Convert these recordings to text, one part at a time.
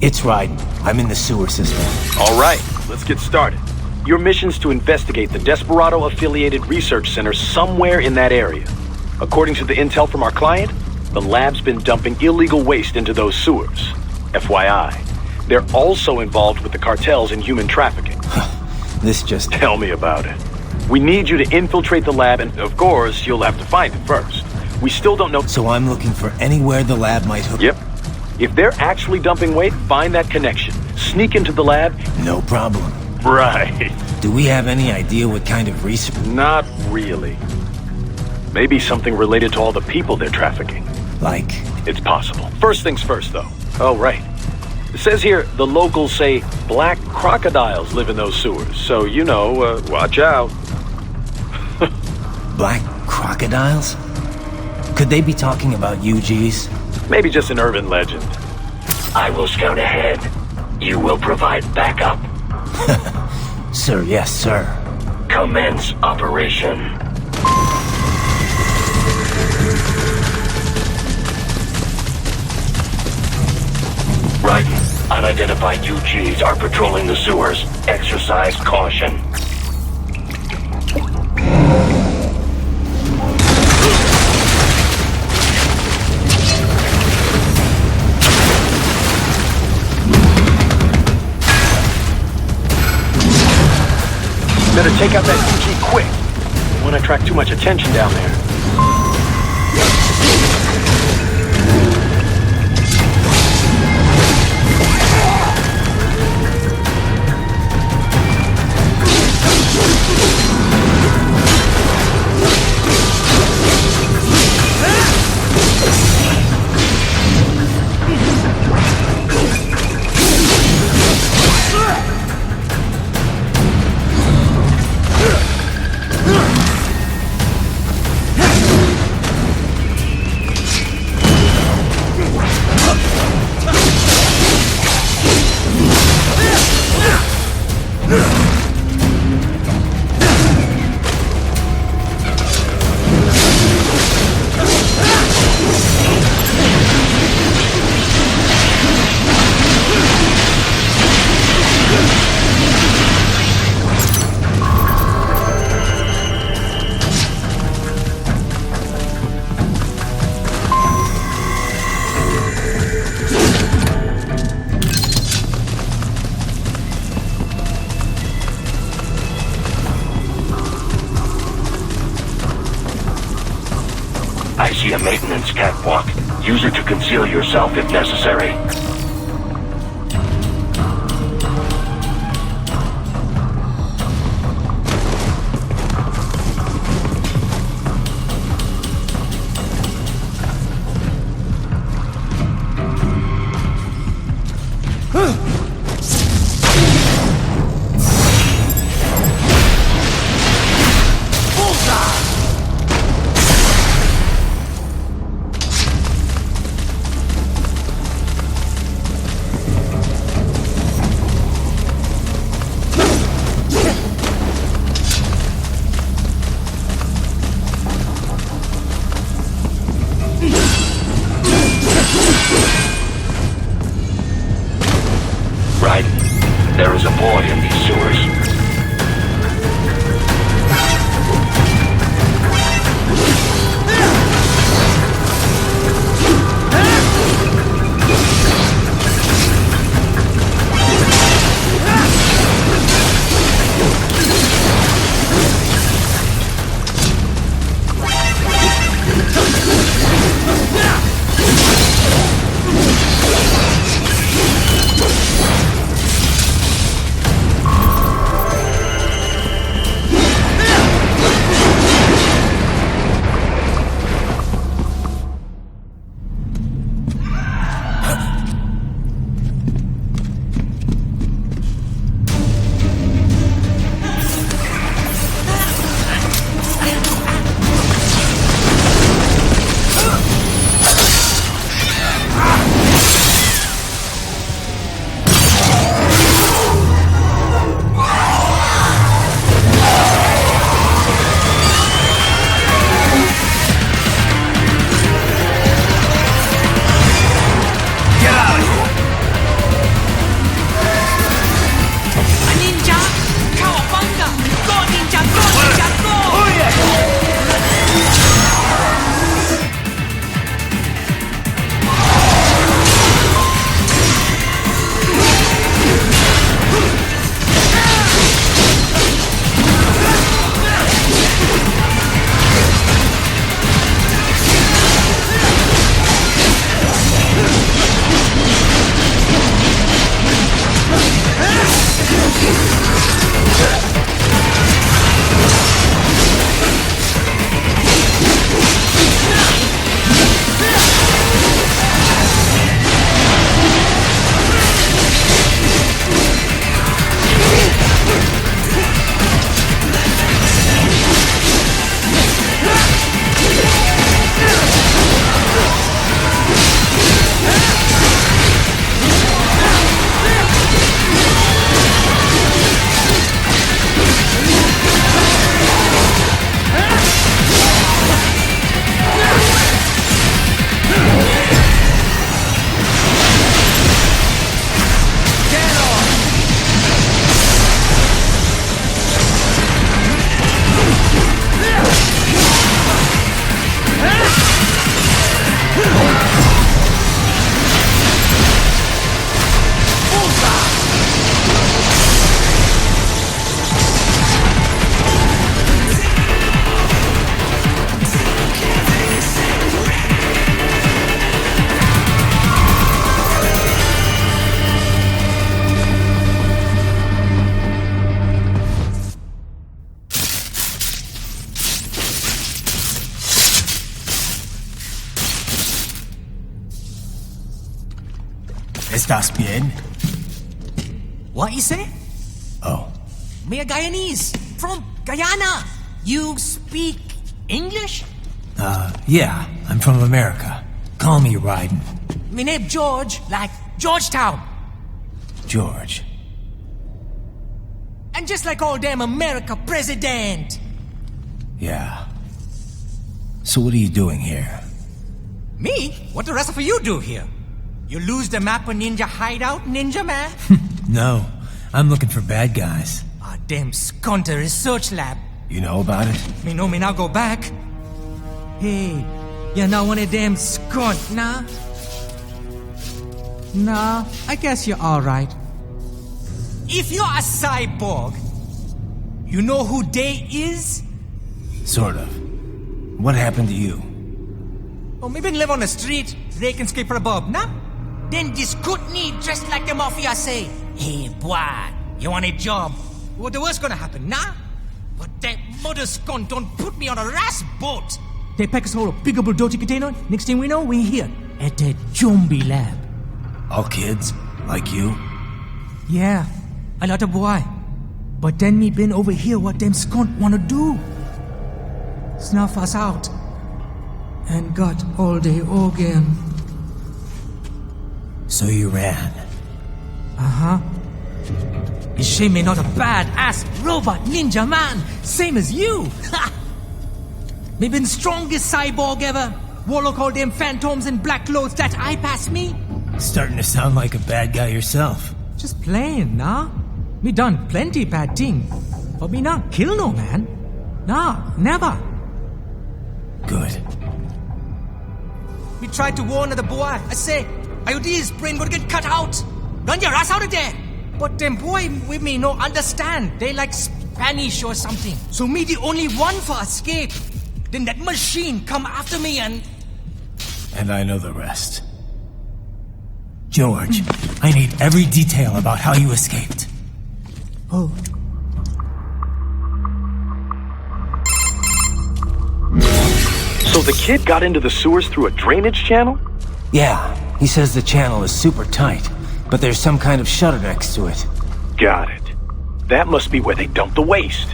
It's right. I'm in the sewer system. All right, let's get started. Your mission's to investigate the Desperado-affiliated research center somewhere in that area. According to the intel from our client, the lab's been dumping illegal waste into those sewers. FYI, they're also involved with the cartels in human trafficking. This just... Tell me about it. We need you to infiltrate the lab, and of course, you'll have to find it first. We still don't know... So I'm looking for anywhere the lab might hook... Yep. If they're actually dumping waste, find that connection. Sneak into the lab. No problem. Right. Do we have any idea what kind of research... Not really. Maybe something related to all the people they're trafficking. Like? It's possible. First things first, though. Oh, right. It says here, the locals say black crocodiles live in those sewers. So, you know, watch out. Black crocodiles? Could they be talking about UGs? Maybe just an urban legend. I will scout ahead. You will provide backup. Sir, yes, sir. Commence operation. Right. Unidentified UGs are patrolling the sewers. Exercise caution. Better take out that UG quick. Don't want to attract too much attention down there. I see a maintenance catwalk. Use it to conceal yourself if necessary. ¿Estás bien? What you say? Oh, Me a Guyanese from Guyana. You speak English? yeah, I'm from America. Call me Ryden. Me name George, like Georgetown. George. And just like all damn America president. Yeah. So what are you doing here? Me? What the rest of you do here? You lose the map of Ninja hideout, Ninja man? No, I'm looking for bad guys. Ah, damn Skunter research lab. You know about it? Me know me now go back. Hey, you're not one of them skunt, nah? Nah, I guess you're alright. If you're a cyborg, you know who Day is? Sort of. What happened to you? Oh, me been live on the street, rake and skip for a bob, nah? Then this Kootenai dressed like the mafia say, hey, boy, you want a job? What the worst gonna happen, nah? But that mother skunt don't put me on a ras boat. They pack us all a big old dirty container. Next thing we know, we're here at the zombie lab. All kids? Like you? Yeah, a lot of boy. But then me been over here what them skunt wanna do. Snuff us out. And got all the organ. So you ran. Uh-huh. It's shame me not a bad-ass robot ninja man, same as you. Ha! Me been strongest cyborg ever. Warlock all them phantoms and black clothes that eye pass me. Starting to sound like a bad guy yourself. Just playing, nah? Me done plenty bad thing. But me not kill no man. Nah, never. Good. Me tried to warn the boy. I say, IOD's brain gonna get cut out. Run your ass out of there. But them boy with me no understand. They like Spanish or something. So me the only one for escape. Then that machine come after me and... And I know the rest. George, I need every detail about how you escaped. Oh. So the kid got into the sewers through a drainage channel? Yeah, he says the channel is super tight, but there's some kind of shutter next to it. Got it. That must be where they dump the waste.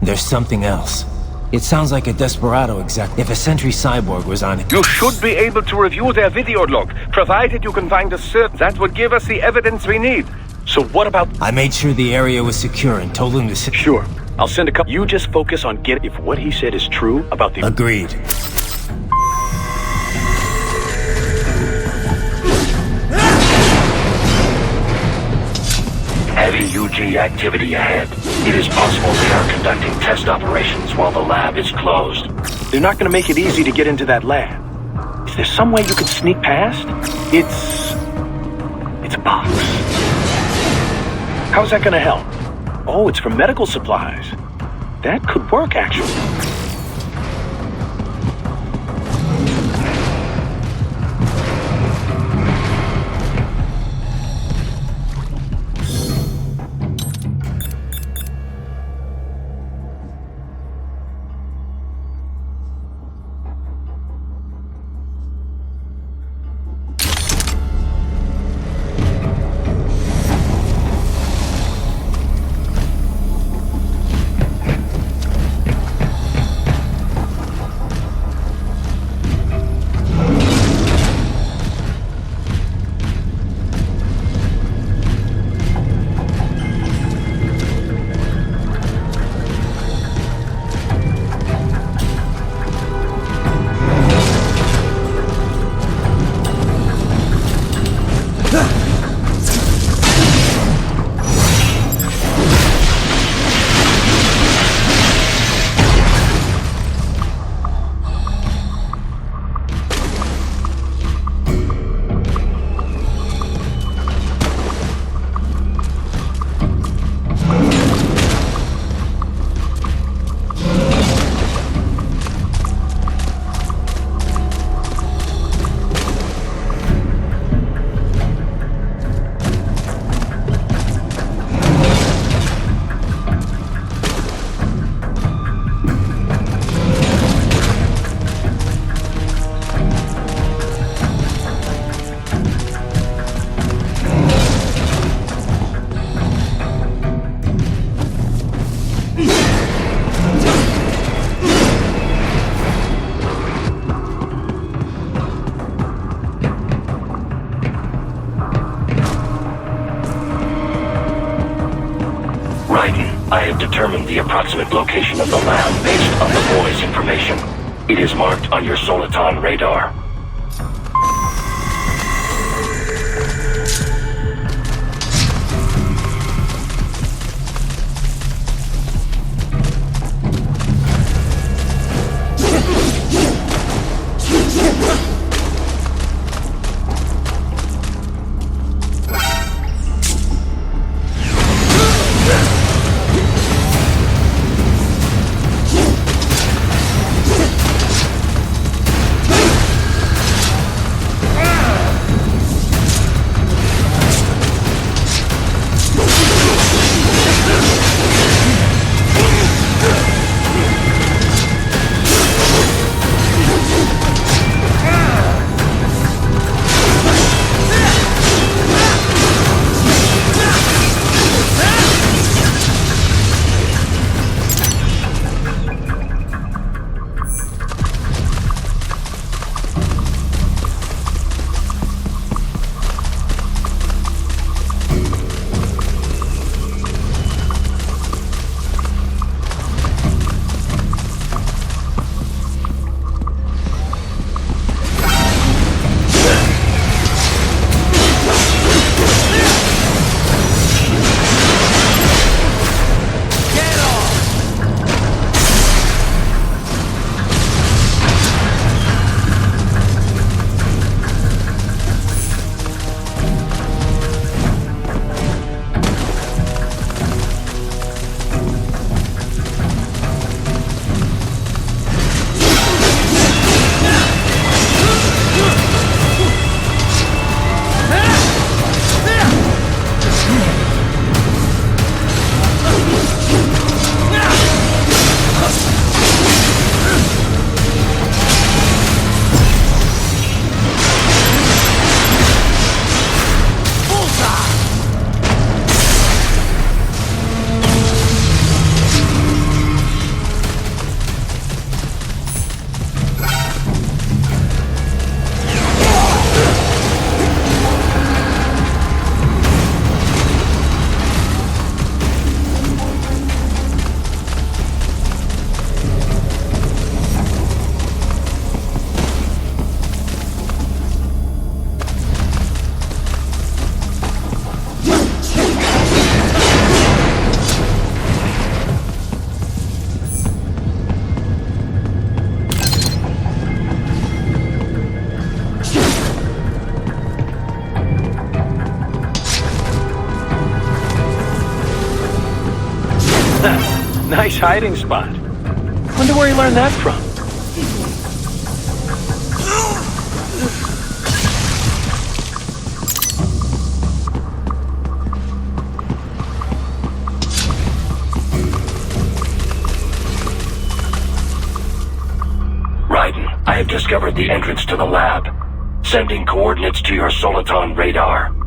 There's something else. It sounds like a Desperado exec. If a Sentry Cyborg was on it... You should be able to review their video log, provided you can find a cert that would give us the evidence we need. So what about... I made sure the area was secure and told him to... Sure. I'll send a couple... You just focus on getting... If what he said is true about the... Agreed. Heavy UG activity ahead. It is possible they are conducting test operations while the lab is closed. They're not going to make it easy to get into that lab. Is there some way you could sneak past? It's a box. How's that going to help? Oh, it's for medical supplies. That could work, actually. I have determined the approximate location of the lab based on the boy's information. It is marked on your Soliton radar. Nice hiding spot. Wonder where he learned that from. Raiden, I have discovered the entrance to the lab. Sending coordinates to your Soliton radar.